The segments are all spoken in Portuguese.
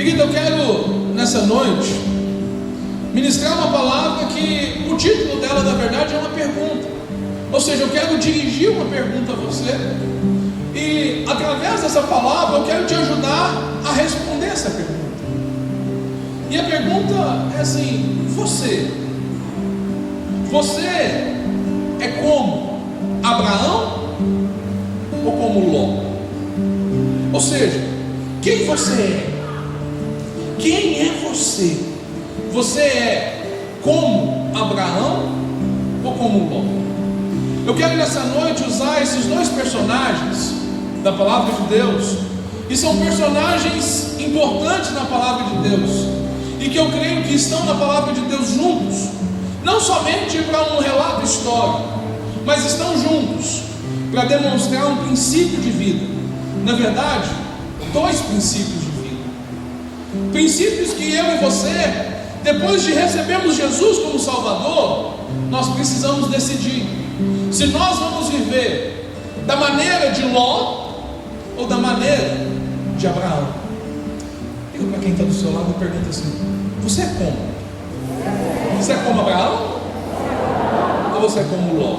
Querido, eu quero nessa noite ministrar uma palavra que o título dela, na verdade, é uma pergunta. Ou seja, eu quero dirigir uma pergunta a você, e através dessa palavra eu quero te ajudar a responder essa pergunta. E a pergunta é assim: você é como Abraão ou como Ló? Ou seja, quem você é? Quem é você? Você é como Abraão ou como Ló? Eu quero nessa noite usar esses dois personagens da palavra de Deus, e são personagens importantes na palavra de Deus, e que eu creio que estão na palavra de Deus juntos, não somente para um relato histórico, mas estão juntos para demonstrar um princípio de vida. Na verdade, dois princípios de vida, princípios que eu e você, depois de recebermos Jesus como Salvador, nós precisamos decidir se nós vamos viver da maneira de Ló ou da maneira de Abraão. Diga para quem está do seu lado e pergunta assim: você é como? Você é como Abraão ou você é como Ló?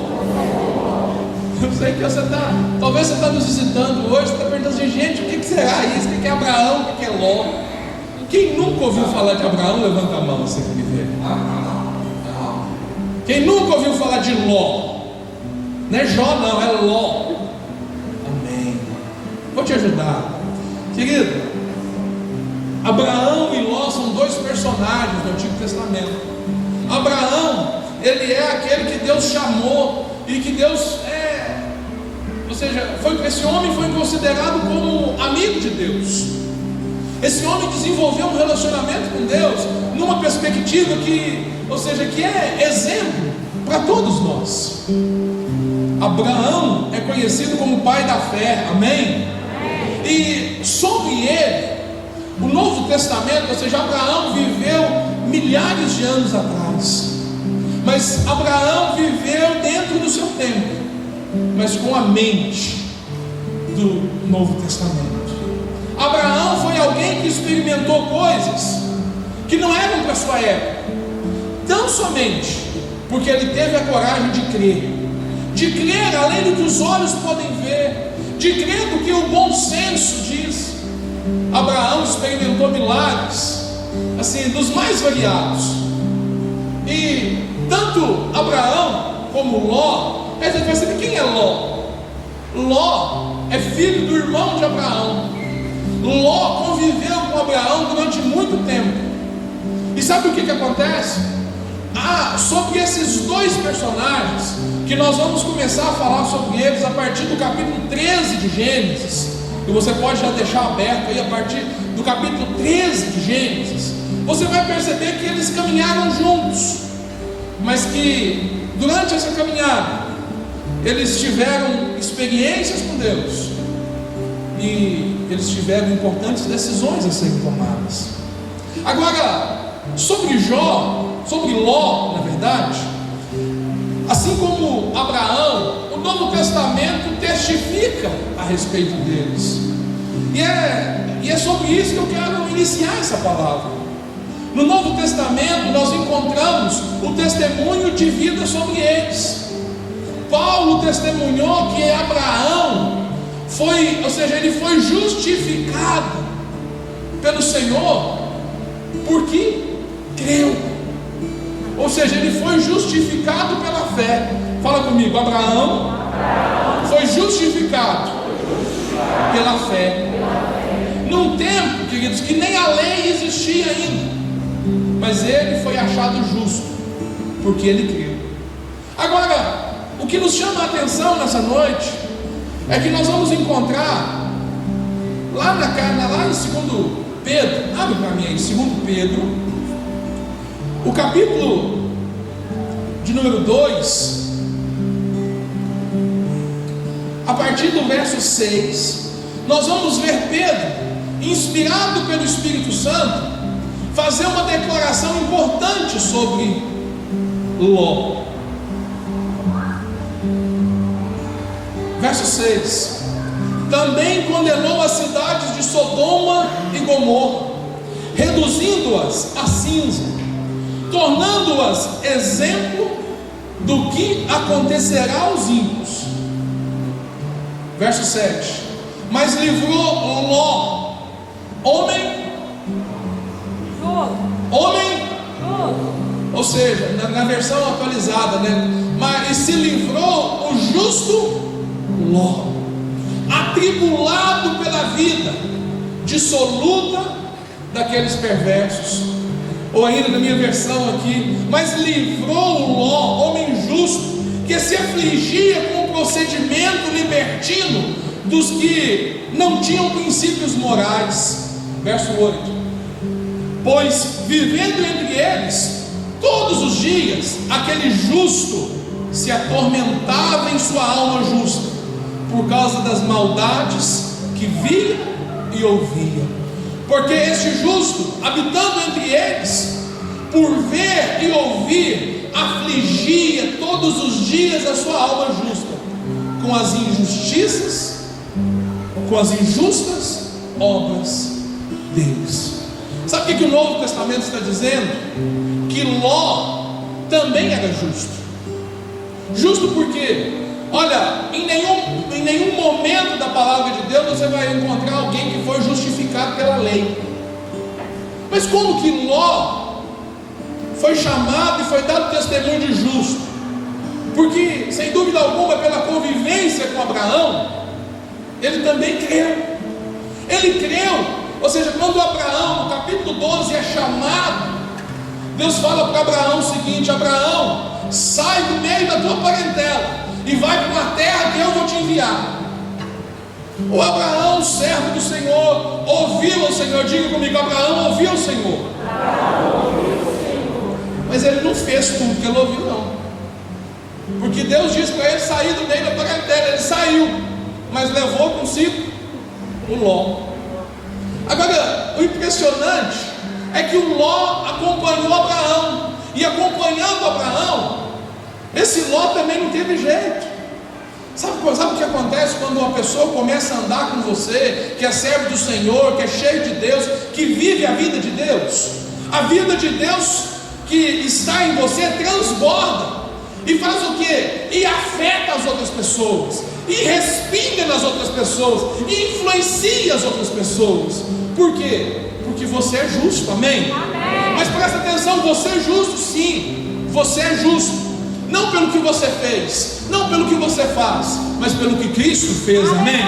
Eu sei que você está, talvez você está nos visitando hoje, você está perguntando assim: gente, o que será isso? O que é Abraão? O que é Ló? Quem nunca ouviu falar de Abraão, levanta a mão, você que me vê. Quem nunca ouviu falar de Ló? Não é Jó não, é Ló. Amém. Vou te ajudar, querido. Abraão e Ló são dois personagens do Antigo Testamento. Abraão, ele é aquele que Deus chamou, e que Deus ou seja, esse homem foi considerado como amigo de Deus. Esse homem desenvolveu um relacionamento com Deus numa perspectiva que, ou seja, que é exemplo para todos nós. Abraão é conhecido como pai da fé, amém? E sobre ele, o Novo Testamento, ou seja, Abraão viveu milhares de anos atrás, mas Abraão viveu dentro do seu tempo, mas com a mente do Novo Testamento. Abraão foi alguém que experimentou coisas que não eram para sua época, tão somente porque ele teve a coragem de crer além do que os olhos podem ver, de crer do que o bom senso diz. Abraão experimentou milagres, assim, dos mais variados. E tanto Abraão como Ló, a gente vai saber quem é Ló. Ló é filho do irmão de Abraão. Ló conviveu com Abraão durante muito tempo. E sabe o que acontece? Sobre esses dois personagens, que nós vamos começar a falar sobre eles a partir do capítulo 13 de Gênesis, e você pode já deixar aberto aí a partir do capítulo 13 de Gênesis. Você vai perceber que eles caminharam juntos, mas que durante essa caminhada eles tiveram experiências com Deus, e eles tiveram importantes decisões a serem tomadas. Agora, sobre Ló, na verdade, assim como Abraão, o Novo Testamento testifica a respeito deles, e é sobre isso que eu quero iniciar essa palavra. No Novo Testamento nós encontramos o testemunho de vida sobre eles. Paulo testemunhou que Abraão ele foi justificado pelo Senhor porque creu. Ou seja, ele foi justificado pela fé. Fala comigo: Abraão foi justificado pela fé. Num tempo, queridos, que nem a lei existia ainda, mas ele foi achado justo porque ele creu. Agora, o que nos chama a atenção nessa noite é que nós vamos encontrar lá em 2 Pedro, abre para mim aí, 2 Pedro, o capítulo de número 2, a partir do verso 6, nós vamos ver Pedro, inspirado pelo Espírito Santo, fazer uma declaração importante sobre Ló. Verso 6: também condenou as cidades de Sodoma e Gomorra, reduzindo-as a cinza, tornando-as exemplo do que acontecerá aos ímpios. Verso 7: mas livrou Ló, homem, ou seja, na versão atualizada, mas se livrou o justo Ló, atribulado pela vida dissoluta daqueles perversos. Ou ainda na minha versão aqui: mas livrou o Ló, homem justo, que se afligia com o procedimento libertino dos que não tinham princípios morais. Verso 8: pois vivendo entre eles todos os dias, aquele justo se atormentava em sua alma justa, por causa das maldades que via e ouvia. Porque este justo, habitando entre eles, por ver e ouvir, afligia todos os dias a sua alma justa, com as injustiças, com as injustas obras deles. Sabe o que o Novo Testamento está dizendo? Que Ló também era justo. Justo porque, olha, em nenhum momento da palavra de Deus você vai encontrar alguém que foi justificado pela lei. Mas como que Ló foi chamado e foi dado testemunho de justo? Porque, sem dúvida alguma, pela convivência com Abraão, ele também creu. Ele creu. Ou seja, quando Abraão, no capítulo 12, é chamado, Deus fala para Abraão o seguinte: Abraão, sai do meio da tua parentela e vai para uma terra que eu vou te enviar. O Abraão, servo do Senhor, ouviu o Senhor. Diga comigo: Abraão ouviu o Senhor. Mas ele não fez tudo que ele ouviu, não. Porque Deus disse para ele sair do meio da parentela. Ele saiu, mas levou consigo o Ló. Agora, o impressionante é que o Ló acompanhou Abraão, e acompanhando Abraão, esse Ló também não teve jeito. Sabe o que acontece quando uma pessoa começa a andar com você, que é servo do Senhor, que é cheio de Deus, que vive a vida de Deus? A vida de Deus que está em você transborda, e faz o quê? E afeta as outras pessoas, e respinga nas outras pessoas, e influencia as outras pessoas. Por quê? Porque você é justo, amém? Amém. Mas presta atenção, você é justo sim, você é justo, não pelo que você fez, não pelo que você faz, mas pelo que Cristo fez, amém?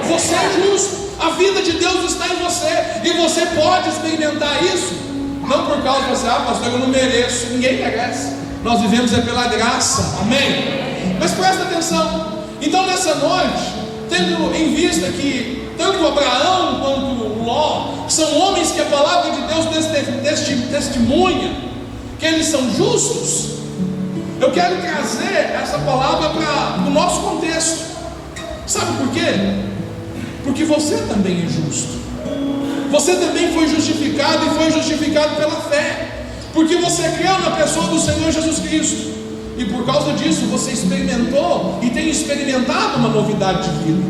Você é justo, a vida de Deus está em você, e você pode experimentar isso, não por causa de você: pastor, eu não mereço. Ninguém merece, nós vivemos é pela graça, amém? Mas presta atenção, então nessa noite, tendo em vista que tanto Abraão quanto Ló são homens que a palavra de Deus testemunha que eles são justos, eu quero trazer essa palavra para o nosso contexto. Sabe por quê? Porque você também é justo. Você também foi justificado, e foi justificado pela fé, porque você creu na pessoa do Senhor Jesus Cristo, e por causa disso você experimentou e tem experimentado uma novidade de vida.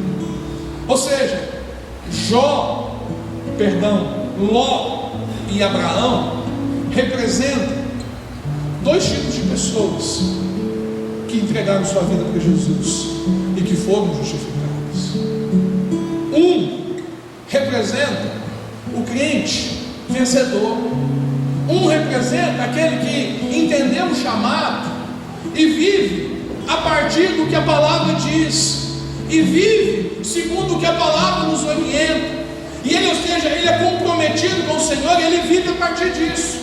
Ou seja, Ló e Abraão representam dois tipos de pessoas que entregaram sua vida para Jesus e que foram justificadas. Um representa o crente vencedor. Um representa aquele que entendeu o chamado e vive a partir do que a palavra diz, e vive segundo o que a palavra nos orienta, e ele, ou seja, ele é comprometido com o Senhor, e ele vive a partir disso,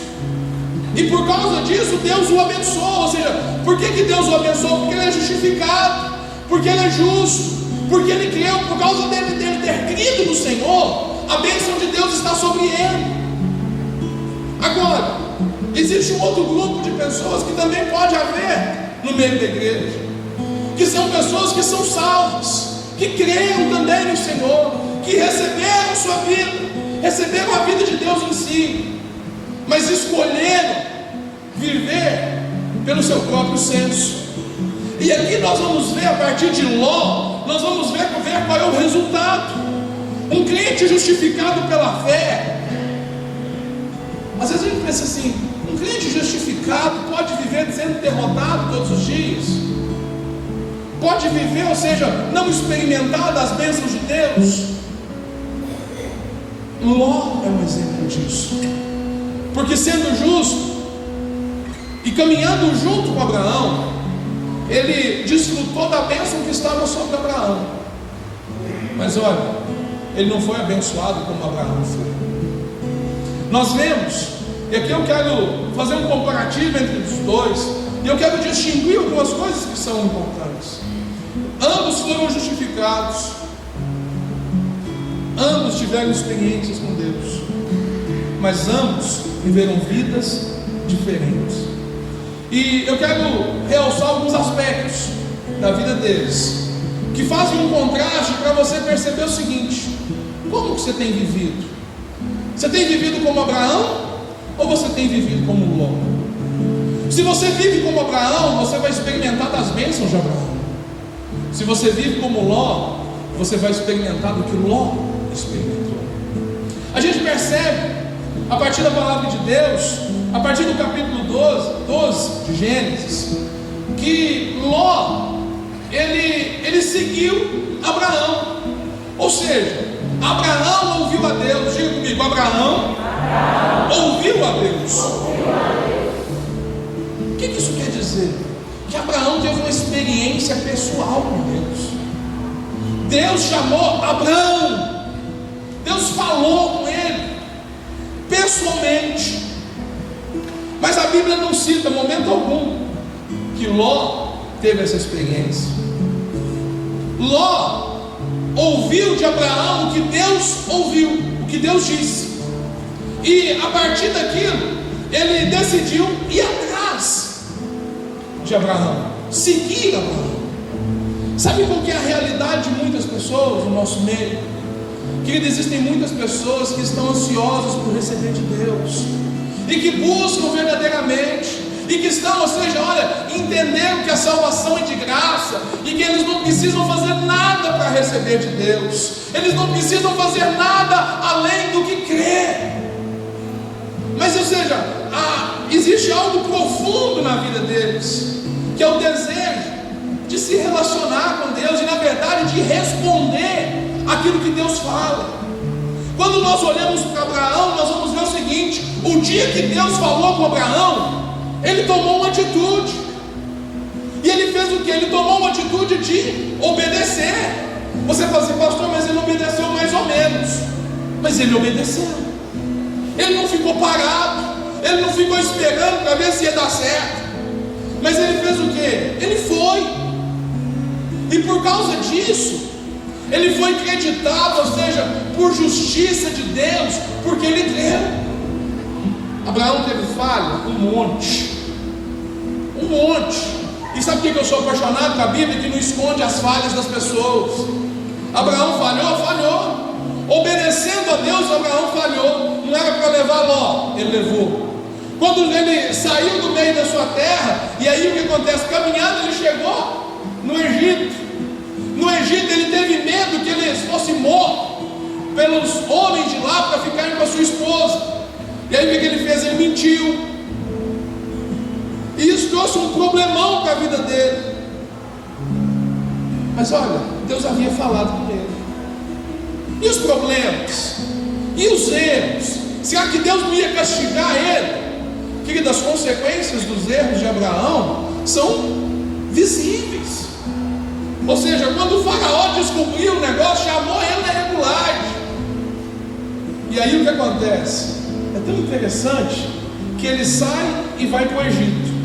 e por causa disso Deus o abençoa. Ou seja, por que Deus o abençoa? Porque ele é justificado, porque ele é justo, porque ele creu. Por causa dele ter crido no Senhor, a bênção de Deus está sobre ele. Agora, existe um outro grupo de pessoas que também pode haver no meio da igreja, que são pessoas que são salvas, que creram também no Senhor, que receberam sua vida, receberam a vida de Deus em si, mas escolheram viver pelo seu próprio senso. E aqui nós vamos ver, a partir de Ló, nós vamos ver qual é o resultado. Um crente justificado pela fé pensa assim: um crente justificado pode viver sendo derrotado todos os dias? Pode viver, ou seja, não experimentar das bênçãos de Deus? Ló é um exemplo disso, porque sendo justo e caminhando junto com Abraão, ele desfrutou da bênção que estava sobre Abraão. Mas olha, ele não foi abençoado como Abraão foi. Nós vemos, e aqui eu quero fazer um comparativo entre os dois, e eu quero distinguir algumas coisas que são importantes. Ambos foram justificados, ambos tiveram experiências com Deus, mas ambos viveram vidas diferentes. E eu quero realçar alguns aspectos da vida deles, que fazem um contraste para você perceber o seguinte: como que você tem vivido? Você tem vivido como Abraão, ou você tem vivido como Ló? Se você vive como Abraão, você vai experimentar das bênçãos de Abraão. Se você vive como Ló, você vai experimentar do que Ló experimentou. A gente percebe, a partir da palavra de Deus, a partir do capítulo 12 de Gênesis, que Ló, ele seguiu Abraão. Ou seja, Abraão ouviu a Deus. Diga comigo: Abraão ouviu a Deus. O que isso quer dizer? Que Abraão teve uma experiência pessoal com Deus. Deus chamou Abraão, Deus falou com ele pessoalmente. Mas a Bíblia não cita momento algum que Ló teve essa experiência. Ló ouviu de Abraão o que Deus ouviu, o que Deus disse, e a partir daquilo ele decidiu ir atrás de Abraão, seguir Abraão. Sabe qual que é a realidade de muitas pessoas no nosso meio? Que existem muitas pessoas que estão ansiosas por receber de Deus, e que buscam verdadeiramente, e que estão, ou seja, olha, entenderam que a salvação é de graça, e que eles não precisam fazer nada para receber de Deus, eles não precisam fazer nada além do que crer. Mas, ou seja, existe algo profundo na vida deles, que é o desejo de se relacionar com Deus, e na verdade de responder aquilo que Deus fala. Quando nós olhamos para Abraão, nós vamos ver o seguinte: o dia que Deus falou com Abraão, ele tomou uma atitude. E ele fez o que? Ele tomou uma atitude de obedecer. Você fala assim: pastor, mas ele obedeceu mais ou menos. Mas ele obedeceu. Ele não ficou parado, ele não ficou esperando para ver se ia dar certo. Mas ele fez o que? Ele foi. E por causa disso, ele foi creditado, ou seja, por justiça de Deus, porque ele creu. Abraão teve falha? Um monte. E sabe por que eu sou apaixonado com a Bíblia? Que não esconde as falhas das pessoas. Abraão falhou. Obedecendo a Deus, Abraão falhou. Não era para levar Ló, ele levou. Quando ele saiu do meio da sua terra, e aí o que acontece? Caminhando, ele chegou no Egito. No Egito ele teve medo que ele fosse morto pelos homens de lá para ficarem com a sua esposa. E aí o que ele fez? Ele mentiu. E isso trouxe um problemão para a vida dele. Mas olha, Deus havia falado com ele. E os problemas? E os erros? Será que Deus não ia castigar ele? Querido, as consequências dos erros de Abraão são visíveis. Ou seja, quando o faraó descobriu o negócio, chamou ele na regulagem. E aí o que acontece? É tão interessante que ele sai e vai para o Egito.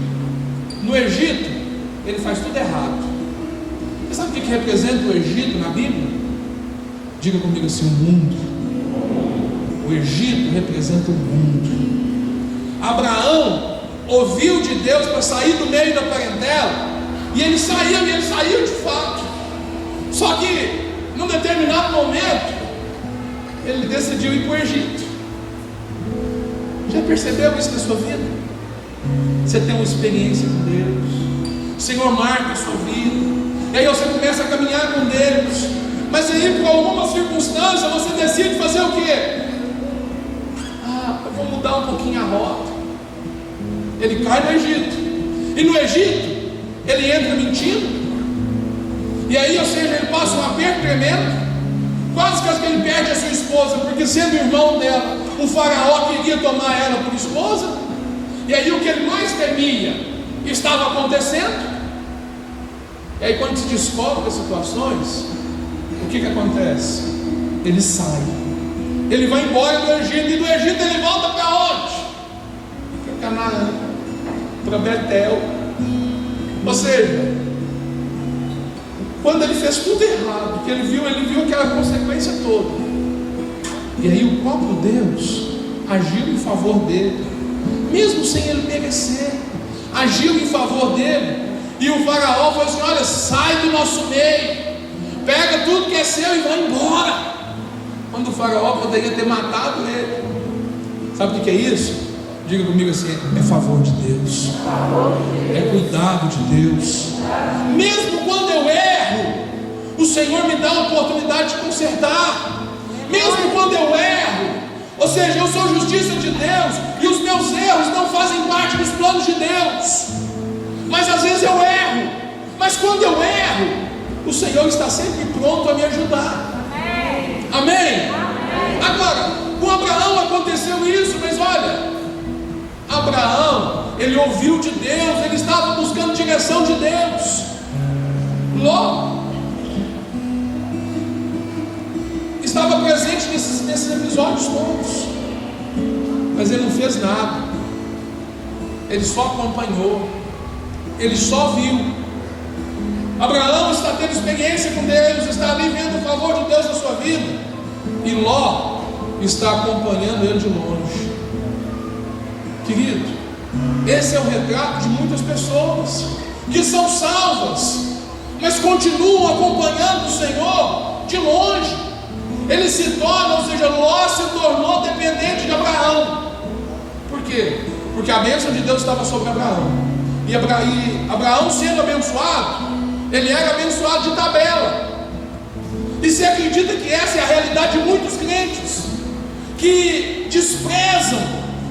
No Egito, ele faz tudo errado. Você sabe o que representa o Egito na Bíblia? Diga comigo assim: o mundo. O Egito representa o mundo. Abraão ouviu de Deus para sair do meio da parentela, e ele saiu de fato. Só que, num determinado momento, ele decidiu ir para o Egito. Já percebeu isso na sua vida? Você tem uma experiência com Deus, o Senhor marca a sua vida, e aí você começa a caminhar com Deus, mas aí por alguma circunstância você decide fazer o quê? Eu vou mudar um pouquinho a rota. ele cai no Egito, e no Egito ele entra mentindo, e aí, ou seja, ele passa um aperto tremendo, quase que ele perde a sua esposa, porque sendo irmão dela, o faraó queria tomar ela por esposa, e aí o que ele mais temia estava acontecendo. E aí quando se descobre as situações, o que acontece? Ele sai, ele vai embora do Egito, e do Egito ele volta para onde? Para Canaã, para Betel. Ou seja, quando ele fez tudo errado, que ele viu aquela consequência toda, e aí o próprio Deus agiu em favor dele, mesmo sem ele merecer, agiu em favor dele. E o faraó falou assim: olha, sai do nosso meio, pega tudo que é seu e vai embora. Quando o faraó poderia ter matado ele. Sabe o que é isso? Diga comigo assim: é favor de Deus, é cuidado de Deus. Mesmo quando eu erro, o Senhor me dá a oportunidade de consertar. Mesmo quando eu erro, ou seja, eu sou justiça de Deus, e os meus erros não fazem parte dos planos de Deus. Mas às vezes eu erro, mas quando eu erro, o Senhor está sempre pronto a me ajudar. Amém? Amém? Agora, com Abraão aconteceu isso, mas olha, Abraão, ele ouviu de Deus, ele estava buscando direção de Deus. Ló estava presente nesses episódios todos, mas ele não fez nada, ele só acompanhou, ele só viu. Abraão está tendo experiência com Deus, está ali vendo o favor de Deus na sua vida, e Ló está acompanhando ele de longe. Querido, esse é o retrato de muitas pessoas que são salvas, mas continuam acompanhando o Senhor de longe. Ele se torna, ou seja, Ló se tornou dependente de Abraão. Por quê? Porque a bênção de Deus estava sobre Abraão, e Abraão sendo abençoado, ele era abençoado de tabela. E se acredita que essa é a realidade de muitos crentes, que desprezam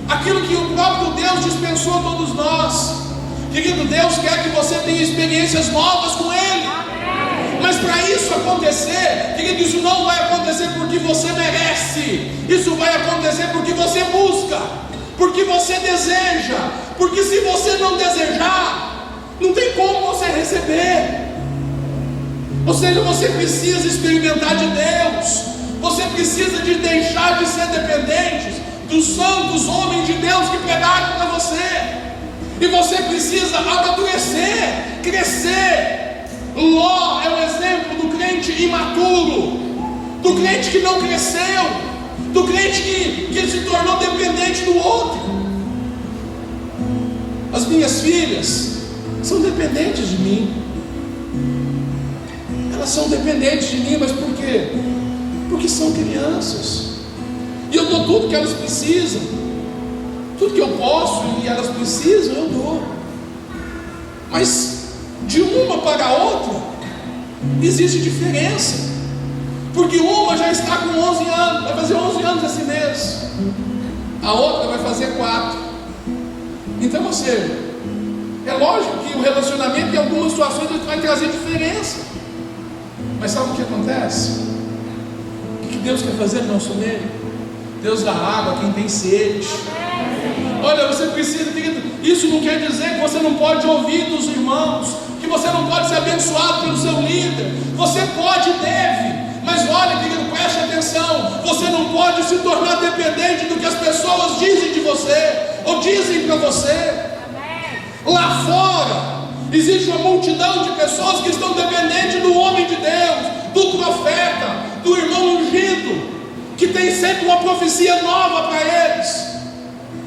aquilo que o próprio Deus dispensou a todos nós. Querido, Deus quer que você tenha experiências novas com Ele, mas para isso acontecer, querido, isso não vai acontecer porque você merece, isso vai acontecer porque você busca, porque você deseja, porque se você não desejar, não tem como você receber. Ou seja, você precisa experimentar de Deus, você precisa de deixar de ser dependente dos santos homens de Deus que pregaram para você, e você precisa amadurecer, crescer. Ló é um exemplo do crente imaturo, do crente que não cresceu, do crente que se tornou dependente do outro. As minhas filhas são dependentes de mim, elas são dependentes de mim, mas por quê? Porque são crianças, e eu dou tudo que elas precisam, tudo que eu posso e elas precisam, eu dou. Mas de uma para a outra existe diferença, porque uma já está com 11 anos, vai fazer 11 anos esse mês, a outra vai fazer 4. Então, ou seja, é lógico que o relacionamento em algumas situações vai trazer diferença, mas sabe o que acontece? O que Deus quer fazer no nosso meio? Deus dá água a quem tem sede. Olha, você precisa, querido, isso não quer dizer que você não pode ouvir dos irmãos, que você não pode ser abençoado pelo seu líder. Você pode e deve, mas olha, querido, preste atenção, você não pode se tornar dependente do que as pessoas dizem de você, ou dizem para você. Lá fora existe uma multidão de pessoas que estão dependentes do homem de Deus, do profeta, do irmão ungido, que tem sempre uma profecia nova para eles.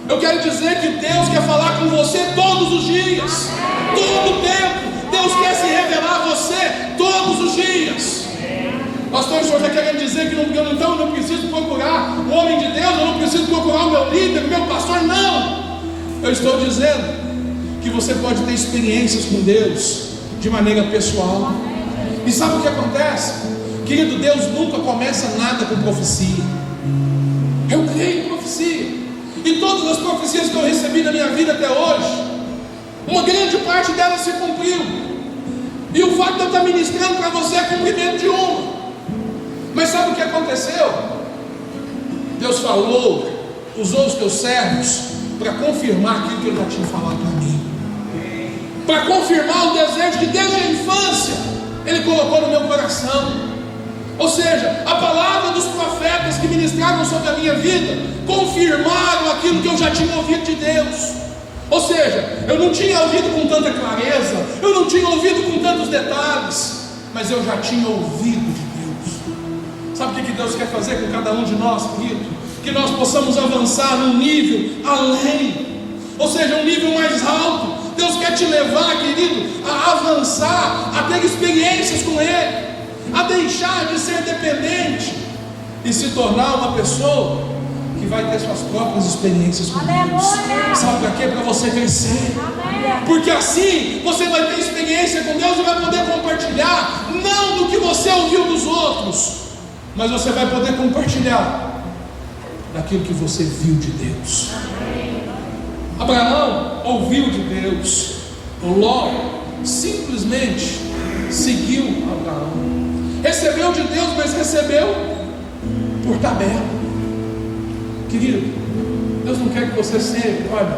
Eu quero dizer que Deus quer falar com você todos os dias, todo o tempo. Deus quer se revelar a você todos os dias. Pastor, o senhor está querendo dizer que eu não preciso procurar o homem de Deus, eu não preciso procurar o meu líder, o meu pastor? Não, eu estou dizendo que você pode ter experiências com Deus de maneira pessoal. E sabe o que acontece? Querido, Deus nunca começa nada com profecia. Eu creio em profecia, e todas todas as profecias que eu recebi na minha vida até hoje, uma grande parte delas se cumpriu. E o fato de eu estar ministrando para você é cumprimento de uma. Mas sabe o que aconteceu? Deus falou, usou os teus servos para confirmar aquilo que Ele já tinha falado para mim, para confirmar o desejo que desde a infância Ele colocou no meu coração. Ou seja, a palavra dos profetas que ministraram sobre a minha vida confirmaram aquilo que eu já tinha ouvido de Deus. Ou seja, eu não tinha ouvido com tanta clareza, eu não tinha ouvido com tantos detalhes, mas eu já tinha ouvido de Deus. Sabe o que Deus quer fazer com cada um de nós, querido? Que nós possamos avançar num nível além, ou seja, um nível mais alto. Deus quer te levar, querido, a avançar, a ter experiências com Ele, a deixar de ser dependente e se tornar uma pessoa que vai ter suas próprias experiências com Deus. Sabe para quê? Para você crescer. Porque assim você vai ter experiência com Deus e vai poder compartilhar, não do que você ouviu dos outros, mas você vai poder compartilhar daquilo que você viu de Deus. Abraão ouviu de Deus. Ló simplesmente seguiu Abraão. Recebeu de Deus, mas recebeu por tabela. Querido, Deus não quer que você seja, olha,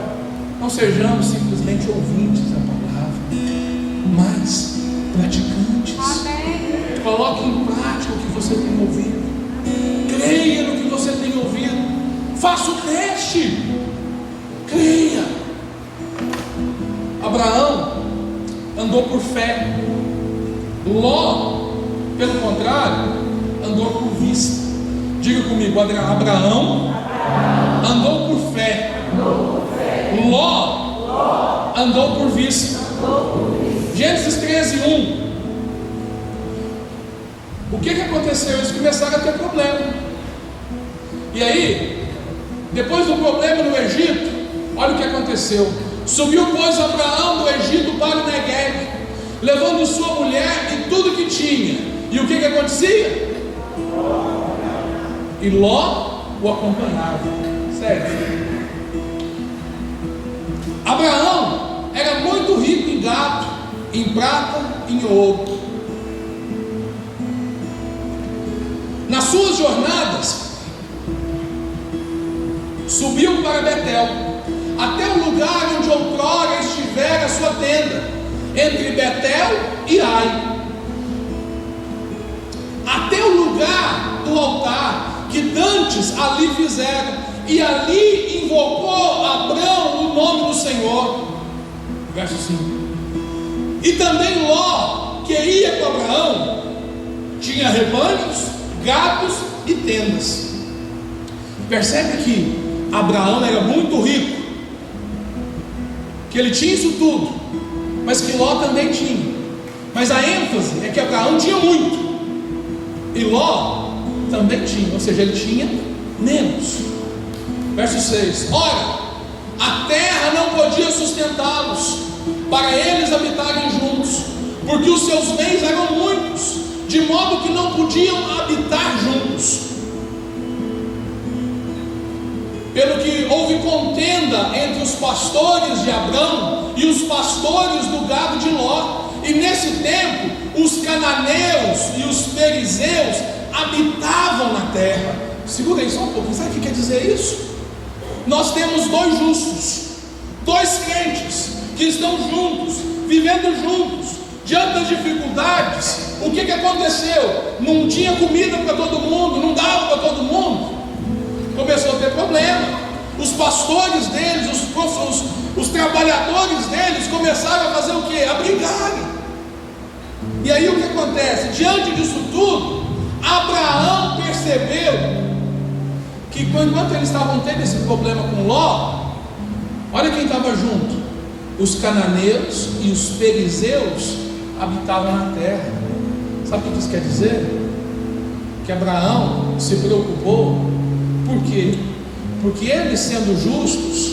não sejamos simplesmente ouvintes da palavra, mas praticantes. Amém. Coloque em prática o que você tem ouvido. Creia no que você tem ouvido. Faça o teste. Creia. Abraão andou por fé. Ló, pelo contrário, andou por vista. Diga comigo, Abraão andou por fé. Ló andou por vista. Gênesis 13:1. O que aconteceu? Eles começaram a ter problema. E aí, depois do problema no Egito, olha o que aconteceu. Subiu, pois, Abraão do Egito para o Negueb, levando sua mulher e tudo que tinha. E o que acontecia? E Ló o acompanhava. Sério. Abraão era muito rico em gado, em prata e em ouro. Nas suas jornadas, subiu para Betel, até o lugar onde outrora estivera a sua tenda, entre Betel e Ai, até o lugar do altar que dantes ali fizeram, e ali invocou Abrão o nome do Senhor. Verso 5. E também Ló, que ia com Abraão, tinha rebanhos, gados e tendas. Percebe que Abraão era muito rico, que ele tinha isso tudo, mas que Ló também tinha. Mas a ênfase é que Abraão tinha muito e Ló também tinha, ou seja, ele tinha menos. Verso 6. Ora, a terra não podia sustentá-los, para eles habitarem juntos, porque os seus bens eram muitos, de modo que não podiam habitar juntos. Pelo que houve contenda entre os pastores de Abrão e os pastores do gado de Ló. E nesse tempo, os cananeus e os perizeus habitavam na terra. Segura aí só um pouquinho. Sabe o que quer dizer isso? Nós temos dois justos, dois crentes que estão juntos, vivendo juntos, diante das dificuldades. O que aconteceu? Não tinha comida para todo mundo, não dava para todo mundo. Começou a ter problema. Os pastores deles, os trabalhadores deles começaram a fazer o que? A brigarem. E aí o que acontece? Diante disso tudo, Abraão percebeu que enquanto eles estavam tendo esse problema com Ló, olha quem estava junto: os cananeus e os perizeus habitavam na terra. Sabe o que isso quer dizer? Que Abraão se preocupou. Por quê? Porque eles, sendo justos,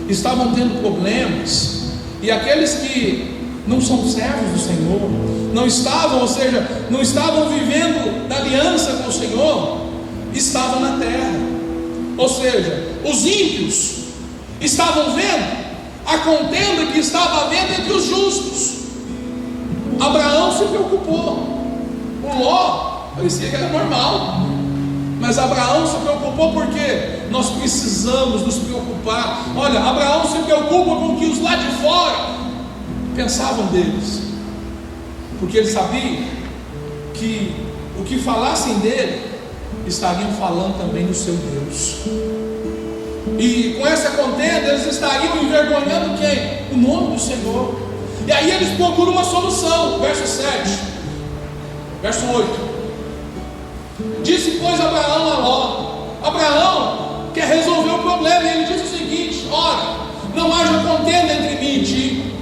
estavam tendo problemas, e aqueles que não são servos do Senhor, não estavam, ou seja, não estavam vivendo da aliança com o Senhor, estavam na terra. Ou seja, os ímpios estavam vendo a contenda que estava havendo entre os justos. Abraão se preocupou. O Ló parecia que era normal, mas Abraão se preocupou porque nós precisamos nos preocupar. Olha, Abraão se preocupa com o que os lá de fora pensavam deles, porque ele sabia que o que falassem dele estariam falando também do seu Deus, e com essa contenda eles estariam envergonhando quem? O nome do Senhor. E aí eles procuram uma solução. Verso 7, verso 8: disse pois Abraão a Ló. Abraão quer resolver o problema, e ele diz o seguinte: ora, não haja contenda entre mim e ti,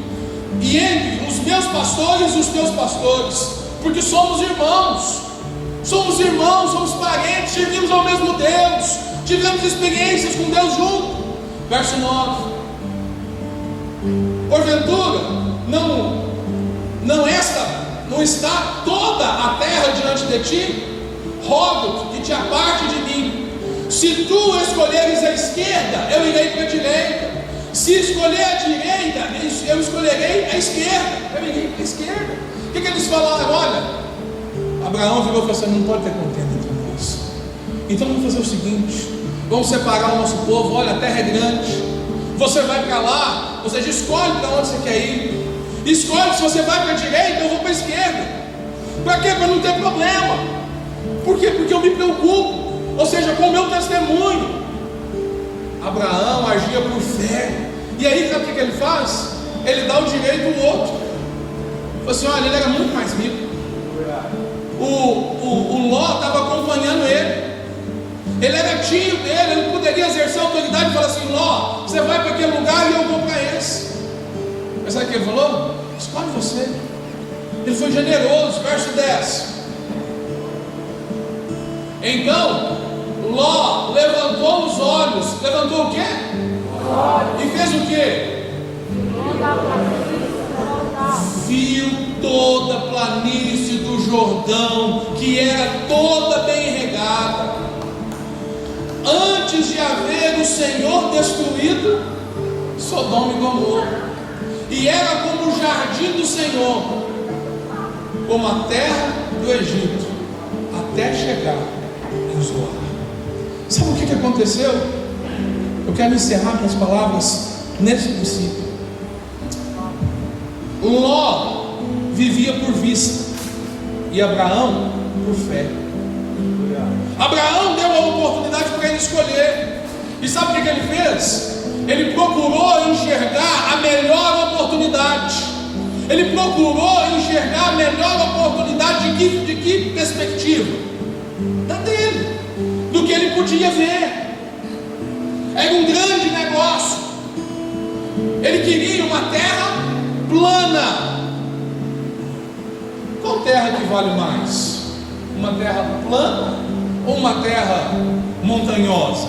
e entre os meus pastores e os teus pastores, porque somos irmãos, somos parentes, servimos ao mesmo Deus, tivemos experiências com Deus junto. Verso 9: porventura não está toda a terra diante de ti? Rogo-te que te aparte de mim. Se tu escolheres a esquerda, eu irei para a direita. Se escolher a direita, eu escolherei a esquerda. Eu irei para a esquerda. O que eles falaram? Olha, Abraão virou e falou assim: não pode ter contenda entre nós. Então vamos fazer o seguinte: vamos separar o nosso povo. Olha, a terra é grande, você vai para lá, você escolhe para onde você quer ir. Escolhe, se você vai para a direita, eu vou para a esquerda. Para quê? Para não ter problema. Por quê? Porque eu me preocupo, ou seja, com o meu testemunho. Abraão agia por fé. E aí, sabe o que ele faz? Ele dá o direito ao outro. Falou assim: olha, ele era muito mais rico. O Ló estava acompanhando ele. Ele era tio dele, ele poderia exercer a autoridade e falar assim: Ló, você vai para aquele lugar e eu vou para esse. Mas sabe o que ele falou? Escolhe você. Ele foi generoso. Verso 10: então Ló levantou os olhos. Levantou o quê? E fez o quê? Viu toda a planície do Jordão, que era toda bem regada, antes de haver o Senhor destruído Sodoma e Gomorra. E era como o jardim do Senhor, como a terra do Egito, até chegar em Zoar. Sabe o que aconteceu? Eu quero encerrar minhas palavras nesse princípio. Ló vivia por vista e Abraão por fé. Abraão deu a oportunidade para ele escolher. E sabe o que ele fez? Ele procurou enxergar a melhor oportunidade. Ele procurou enxergar a melhor oportunidade de que perspectiva? Da dele, do que ele podia ver. Era um grande negócio. Ele queria uma terra plana. Qual terra que vale mais? Uma terra plana ou uma terra montanhosa?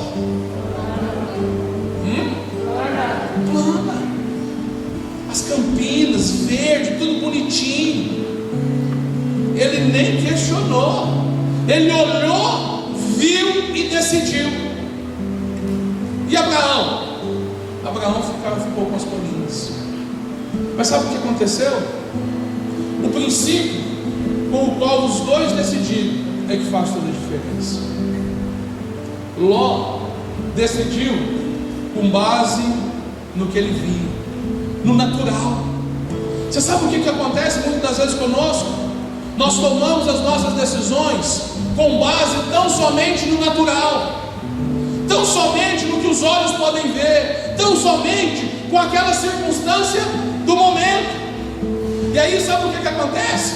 Plana. As campinas, verde, tudo bonitinho. Ele nem questionou. Ele olhou, viu e decidiu. E Abraão? Abraão ficou com as colinas. Mas sabe o que aconteceu? O princípio com o qual os dois decidiram é que faz toda a diferença. Ló decidiu com base no que ele via, no natural. Você sabe o que acontece muitas das vezes conosco? Nós tomamos as nossas decisões com base tão somente no natural, tão somente no que os olhos podem ver, tão somente com aquela circunstância do momento. E aí sabe o que acontece?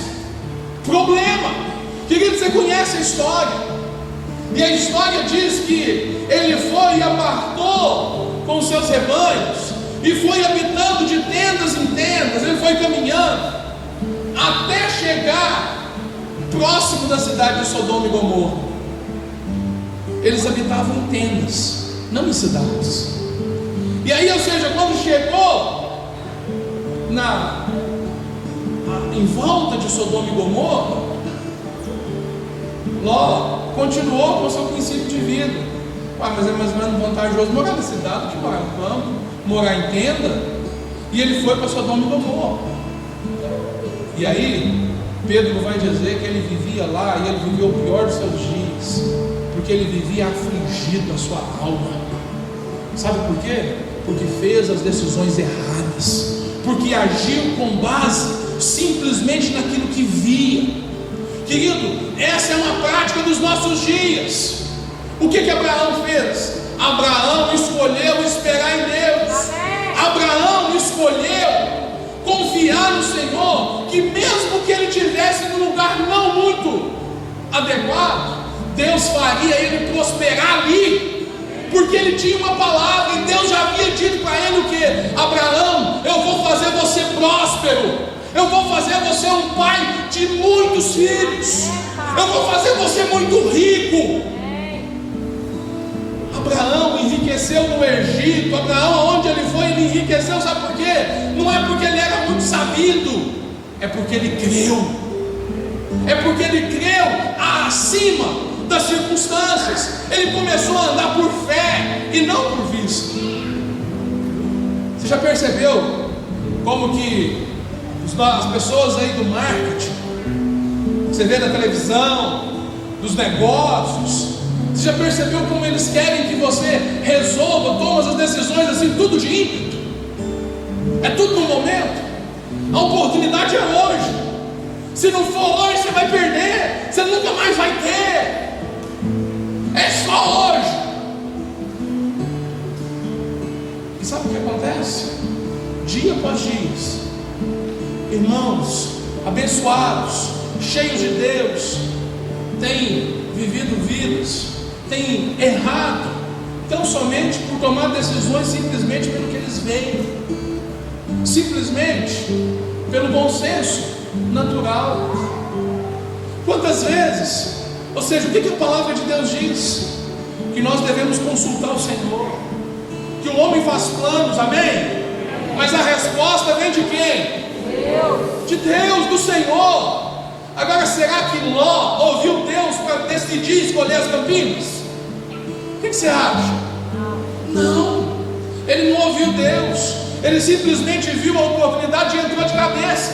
Problema. Querido, você conhece a história, e a história diz que ele foi e apartou com os seus rebanhos, e foi habitando de tendas em tendas. Ele foi caminhando até chegar próximo da cidade de Sodoma e Gomorra. Eles habitavam em tendas, não em cidades. E aí, ou seja, quando chegou em volta de Sodoma e Gomorra, Ló continuou com o seu princípio de vida. mas é mais ou menos vantajoso morar na cidade que morar no campo, morar em tenda. E ele foi para Sodoma e Gomorra. E aí Pedro vai dizer que ele vivia lá e ele viveu o pior dos seus dias, porque ele vivia afligido a sua alma. Sabe por quê? Porque fez as decisões erradas, porque agiu com base simplesmente naquilo que via. Querido, essa é uma prática dos nossos dias. O que Abraão fez? Abraão escolheu esperar em Deus. Abraão escolheu confiar no Senhor, que mesmo que ele estivesse num lugar não muito adequado, Deus faria ele prosperar ali, porque ele tinha uma palavra, e Deus já havia dito para ele o que? Abraão, eu vou fazer você próspero, eu vou fazer você um pai de muitos filhos, eu vou fazer você muito rico. Abraão enriqueceu no Egito. Abraão, onde ele foi, ele enriqueceu, sabe por quê? Não é porque ele era muito sabido, é porque ele creu. É porque ele creu acima das circunstâncias. Ele começou a andar por fé e não por vista. Você já percebeu como que as pessoas aí do marketing, você vê na televisão, dos negócios, você já percebeu como eles querem que você resolva, tome as decisões assim, tudo de ímpeto? É tudo no momento. A oportunidade é hoje. Se não for hoje, você vai perder. Você nunca mais vai ter. É só hoje. E sabe o que acontece? Dia após dia, irmãos abençoados, cheios de Deus, têm vivido vidas, têm errado, tão somente por tomar decisões simplesmente pelo que eles veem, simplesmente pelo bom senso natural. Quantas vezes, ou seja, o que a palavra de Deus diz? Que nós devemos consultar o Senhor, que o homem faz planos, amém? Mas a resposta vem de quem? De Deus, do Senhor. Agora, será que Ló ouviu Deus para decidir escolher as campinas? O que você acha? Não, ele não ouviu Deus, ele simplesmente viu a oportunidade e entrou de cabeça.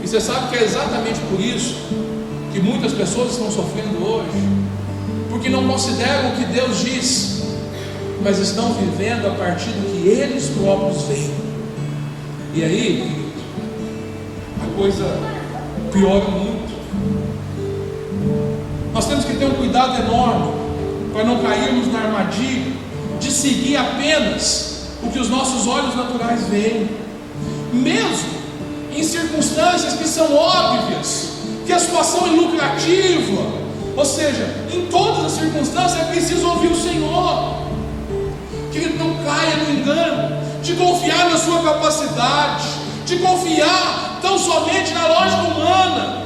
E você sabe que é exatamente por isso que muitas pessoas estão sofrendo hoje, porque não consideram o que Deus diz, mas estão vivendo a partir do que eles próprios veem. E aí, a coisa piora muito. Nós temos que ter um cuidado enorme para não cairmos na armadilha de seguir apenas o que os nossos olhos naturais veem, mesmo em circunstâncias que são óbvias, que a situação é lucrativa. Ou seja, em todas as circunstâncias é preciso ouvir o Senhor. Querido, não caia no engano de confiar na sua capacidade, de confiar tão somente na lógica humana.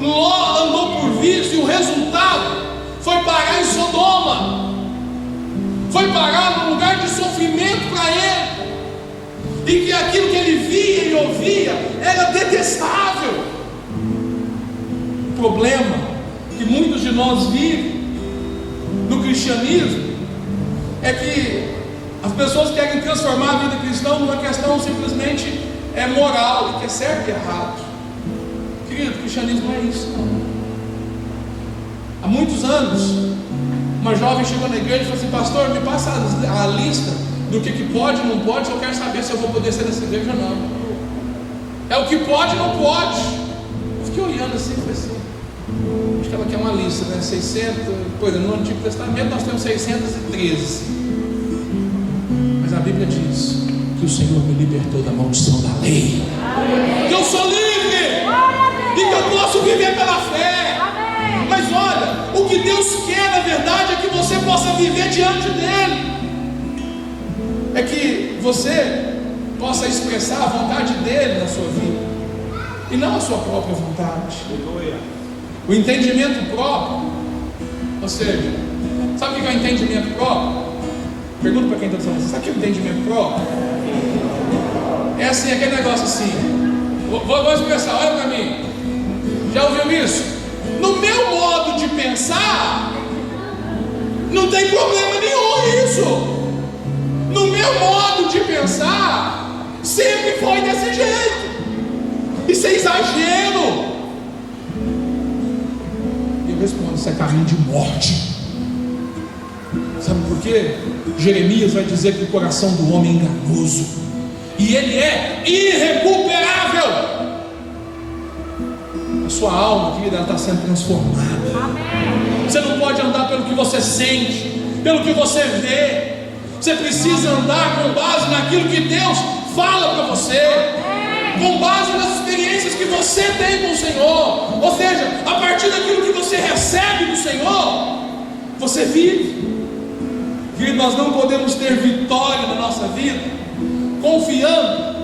Ló andou por vista e o resultado foi parar em Sodoma, foi parar num lugar de sofrimento para ele, e que aquilo que ele via e ouvia era detestável. O problema que muitos de nós vivem no cristianismo é que as pessoas querem transformar a vida cristã numa questão simplesmente moral, e que é certo e errado. Querido, o cristianismo não é isso, não. Há muitos anos, uma jovem chegou na igreja e falou assim: pastor, me passa a lista do que pode e não pode, eu quero saber se eu vou poder ser nessa igreja ou não. É o que pode e não pode. Eu fiquei olhando assim e falei assim: acho que ela quer uma lista, né? 600, pois no Antigo Testamento nós temos 613. Mas a Bíblia diz que o Senhor me libertou da maldição da lei, que eu sou livre e que eu posso viver pela fé. Mas olha, o que Deus quer na verdade é que você possa viver diante dele, é que você possa expressar a vontade dele na sua vida e não a sua própria vontade. O entendimento próprio, ou seja, sabe o que é o entendimento próprio? Pergunta para quem está dizendo: sabe o que é o entendimento próprio? É assim, aquele negócio assim. Vou expressar, olha para mim. Já ouviu isso? No meu modo de pensar, Não tem problema nenhum isso. No meu modo de pensar, sempre foi desse jeito. Isso é exagero. E eu respondo: isso é caminho de morte. Sabe por quê? Jeremias vai dizer que o coração do homem é enganoso e ele é irrecuperável. A sua alma, querida, ela está sendo transformada. Amém. Você não pode andar pelo que você sente, pelo que você vê. Você precisa andar com base naquilo que Deus fala para você, com base nas experiências que você tem com o Senhor. Ou seja, a partir daquilo que você recebe do Senhor, você vive. E nós não podemos ter vitória na nossa vida confiando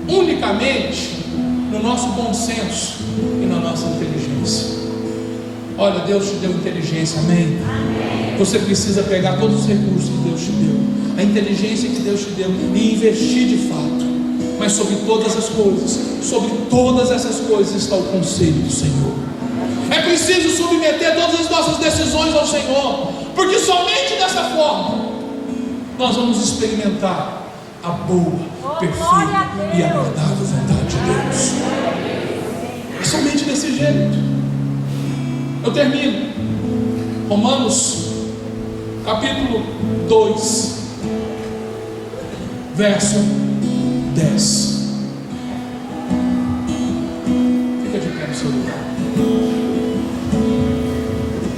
unicamente no nosso bom senso e na nossa inteligência. Olha, Deus te deu inteligência, amém? Você precisa pegar todos os recursos que Deus te deu, a inteligência que Deus te deu, e investir de fato. Mas sobre todas as coisas, sobre todas essas coisas está o conselho do Senhor. É preciso submeter todas as nossas decisões ao Senhor, porque somente dessa forma nós vamos experimentar a boa, perfeita e agradável vontade de Deus. É somente desse jeito. Eu termino. Romanos capítulo 2, verso 10. Fica de pé no seu lugar.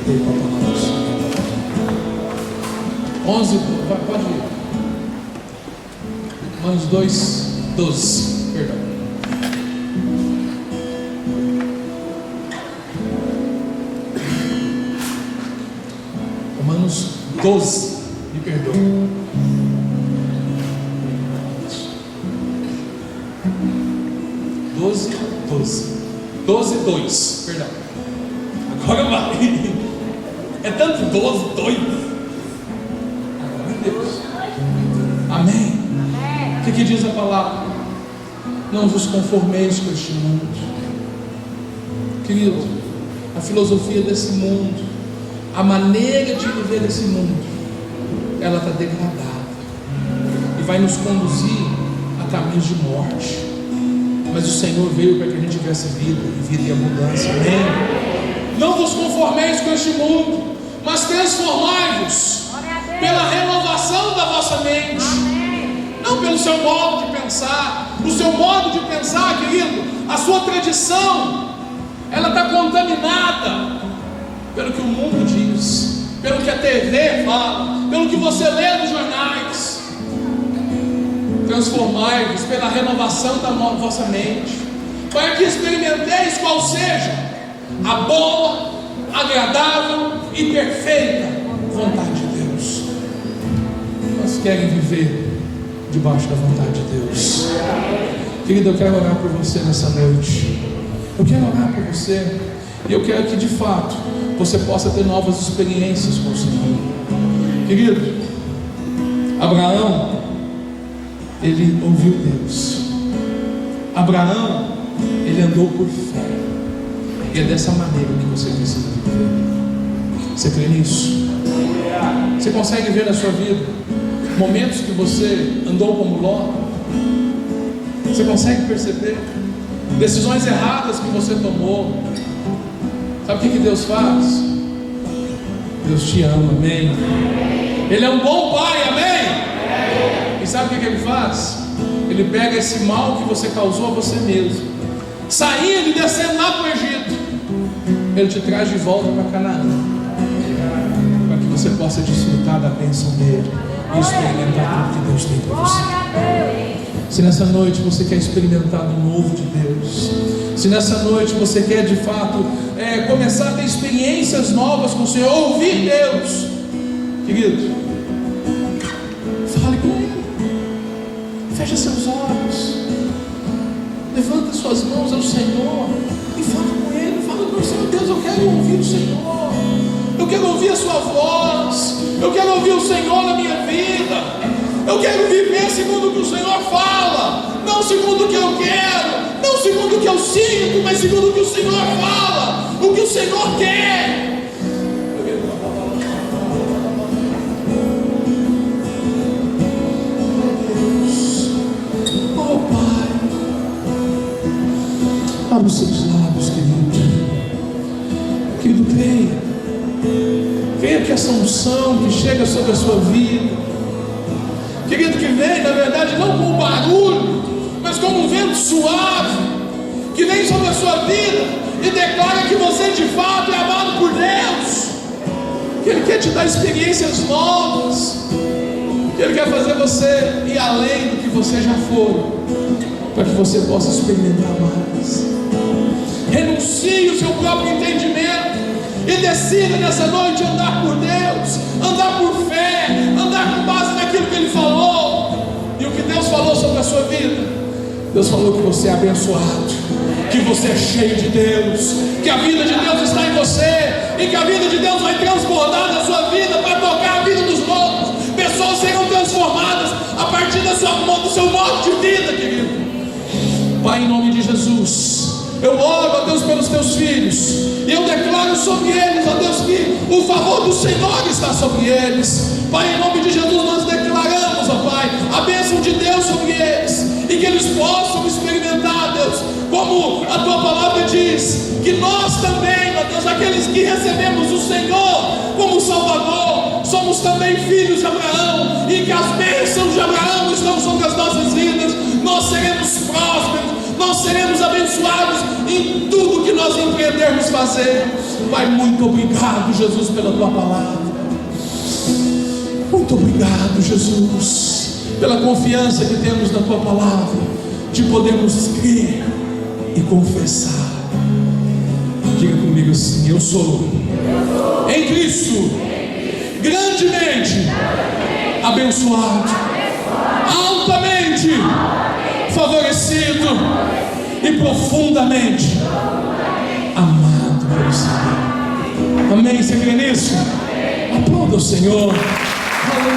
Dei com a palavra do Senhor. 11, pode ir. Romanos 2, 12. Perdão. Romanos 12, me perdoe. 12, 2, perdão. Agora vai. É tanto 12, 2. Agora é Deus. Amém. O que diz a palavra? Não vos conformeis com este mundo. Querido, a filosofia desse mundo, a maneira de viver desse mundo, ela está degradada e vai nos conduzir a caminhos de morte. Mas o Senhor veio para que a gente tivesse vida e vida e abundância. Amém? Não vos conformeis com este mundo, mas transformai-vos pela renovação da vossa mente. Não pelo seu modo de pensar. O seu modo de pensar, querido, a sua tradição, ela está contaminada pelo que o mundo diz, pelo que a TV fala, pelo que você lê nos jornais. Transformai-vos pela renovação da vossa mente, para que experimenteis qual seja a boa, agradável e perfeita vontade de Deus. Nós querem viver debaixo da vontade de Deus. Querido, eu quero orar por você nessa noite. Eu quero orar por você, e eu quero que de fato você possa ter novas experiências com o Senhor. Querido, Abraão, ele ouviu Deus. Abraão, ele andou por fé. E é dessa maneira que você precisa viver. Você crê nisso? Você consegue ver na sua vida momentos que você andou como Ló? Você consegue perceber decisões erradas que você tomou? Sabe o que Deus faz? Deus te ama, amém? Ele é um bom pai, amém? E sabe o que ele faz? Ele pega esse mal que você causou a você mesmo, saindo e descendo lá para o Egito, ele te traz de volta para Canaã, para que você possa desfrutar da bênção dele e experimentar tudo que Deus tem para você. Se nessa noite você quer experimentar do novo de Deus, se nessa noite você quer de fato começar a ter experiências novas com o Senhor, ouvir Deus, querido, fale com Ele, feche seus olhos, levanta suas mãos ao Senhor e fala com Ele. Fala com o Senhor: Deus, eu quero ouvir o Senhor, eu quero ouvir a sua voz, eu quero ouvir o Senhor na minha vida. Eu quero viver segundo o que o Senhor fala, não segundo o que eu quero, não segundo o que eu sinto, mas segundo o que o Senhor fala, o que o Senhor quer. Abra os seus lábios, querido. Querido, creia. Creia que essa unção que chega sobre a sua vida, querido, que vem, na verdade, não com barulho, mas como um vento suave, que vem sobre a sua vida e declara que você de fato é amado por Deus, que Ele quer te dar experiências novas, que Ele quer fazer você ir além do que você já foi, para que você possa experimentar mais. Renuncie o seu próprio entendimento e decida nessa noite andar por Deus, andar por fé, andar com base naquilo que Ele falou. E o que Deus falou sobre a sua vida? Deus falou que você é abençoado, que você é cheio de Deus, que a vida de Deus está em você, e que a vida de Deus vai transbordar na sua vida para tocar a vida dos outros. Pessoas serão transformadas a partir do seu modo de vida, querido. Pai, em nome de Jesus, eu oro, ó Deus, pelos teus filhos, e eu declaro sobre eles, ó Deus, que o favor do Senhor está sobre eles. Pai, em nome de Jesus, nós declaramos, ó Pai, a bênção de Deus sobre eles, e que eles possam experimentar, Deus, como a tua palavra diz, que nós também, ó Deus, aqueles que recebemos o Senhor como Salvador, somos também filhos de Abraão, e que as bênçãos de Abraão estão sobre as nossas vidas. Nós seremos prósperos, nós seremos abençoados em tudo que nós empreendermos fazer. Pai, muito obrigado, Jesus, pela tua palavra. Muito obrigado, Jesus, pela confiança que temos na tua palavra, de podermos crer e confessar. Diga comigo assim: eu sou em Cristo grandemente abençoado, altamente favorecido e profundamente amado pelo Senhor. Amém? Você crê nisso? Aplauda o Senhor. Aleluia.